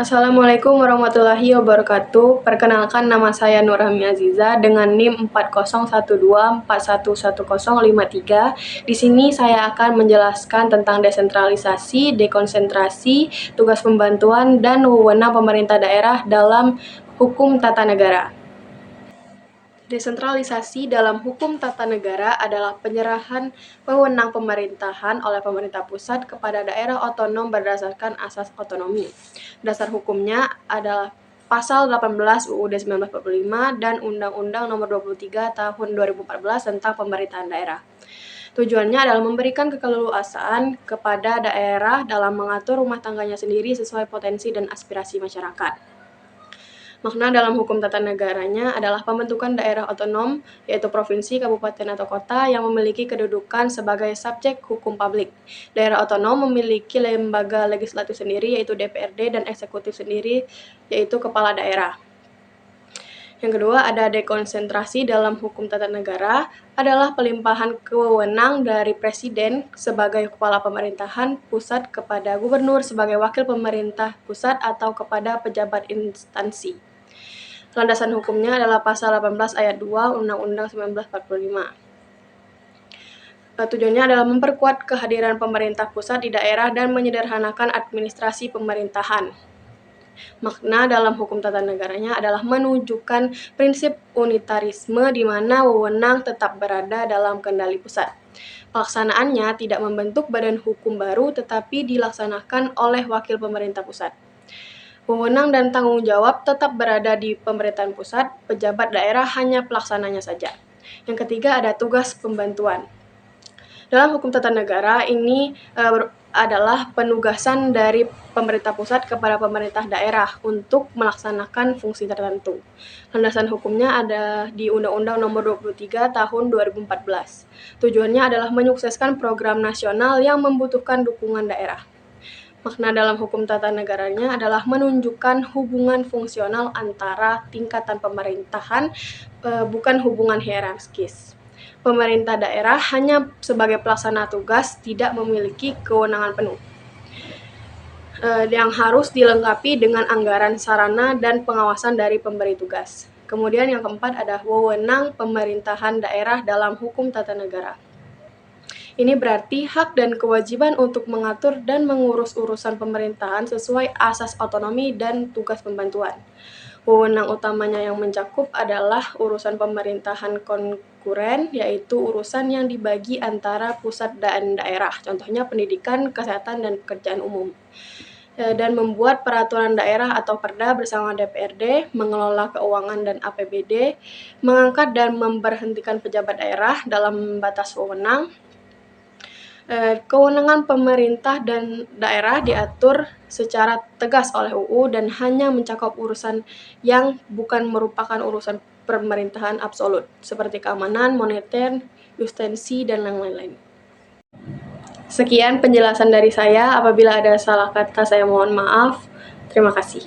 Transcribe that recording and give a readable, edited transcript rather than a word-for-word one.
Assalamualaikum warahmatullahi wabarakatuh. Perkenalkan, nama saya Nurhami Aziza dengan NIM 4012411053. Di sini saya akan menjelaskan tentang desentralisasi, dekonsentrasi, tugas pembantuan, dan wewenang pemerintah daerah dalam hukum tata negara. Desentralisasi dalam hukum tata negara adalah penyerahan wewenang pemerintahan oleh pemerintah pusat kepada daerah otonom berdasarkan asas otonomi. Dasar hukumnya adalah Pasal 18 UUD 1945 dan Undang-Undang Nomor 23 Tahun 2014 tentang Pemerintahan Daerah. Tujuannya adalah memberikan keleluasaan kepada daerah dalam mengatur rumah tangganya sendiri sesuai potensi dan aspirasi masyarakat. Makna dalam hukum tata negaranya adalah pembentukan daerah otonom, yaitu provinsi, kabupaten, atau kota yang memiliki kedudukan sebagai subjek hukum publik. Daerah otonom memiliki lembaga legislatif sendiri, yaitu DPRD, dan eksekutif sendiri, yaitu kepala daerah. Yang kedua, ada dekonsentrasi dalam hukum tata negara adalah pelimpahan kewenangan dari presiden sebagai kepala pemerintahan pusat kepada gubernur sebagai wakil pemerintah pusat atau kepada pejabat instansi. Landasan hukumnya adalah Pasal 18 Ayat 2 Undang-Undang 1945. Tujuannya adalah memperkuat kehadiran pemerintah pusat di daerah dan menyederhanakan administrasi pemerintahan. Makna dalam hukum tata negaranya adalah menunjukkan prinsip unitarisme di mana wewenang tetap berada dalam kendali pusat. Pelaksanaannya tidak membentuk badan hukum baru tetapi dilaksanakan oleh wakil pemerintah pusat. Wewenang dan tanggung jawab tetap berada di pemerintahan pusat, pejabat daerah hanya pelaksananya saja. Yang ketiga ada tugas pembantuan. Dalam hukum tata negara ini adalah penugasan dari pemerintah pusat kepada pemerintah daerah untuk melaksanakan fungsi tertentu. Landasan hukumnya ada di Undang-Undang Nomor 23 Tahun 2014. Tujuannya adalah menyukseskan program nasional yang membutuhkan dukungan daerah. Makna dalam hukum tata negaranya adalah menunjukkan hubungan fungsional antara tingkatan pemerintahan, bukan hubungan hierarkis. Pemerintah daerah hanya sebagai pelaksana tugas, tidak memiliki kewenangan penuh, yang harus dilengkapi dengan anggaran, sarana, dan pengawasan dari pemberi tugas. Kemudian yang keempat ada wewenang pemerintahan daerah dalam hukum tata negara. Ini berarti hak dan kewajiban untuk mengatur dan mengurus urusan pemerintahan sesuai asas otonomi dan tugas pembantuan. Wewenang utamanya yang mencakup adalah urusan pemerintahan konkuren, yaitu urusan yang dibagi antara pusat dan daerah, contohnya pendidikan, kesehatan, dan pekerjaan umum. Dan membuat peraturan daerah atau perda bersama DPRD, mengelola keuangan dan APBD, mengangkat dan memberhentikan pejabat daerah dalam batas wewenang. Kewenangan pemerintah dan daerah diatur secara tegas oleh UU dan hanya mencakup urusan yang bukan merupakan urusan pemerintahan absolut, seperti keamanan, moneter, justensi, dan lain-lain. Sekian penjelasan dari saya. Apabila ada salah kata, saya mohon maaf. Terima kasih.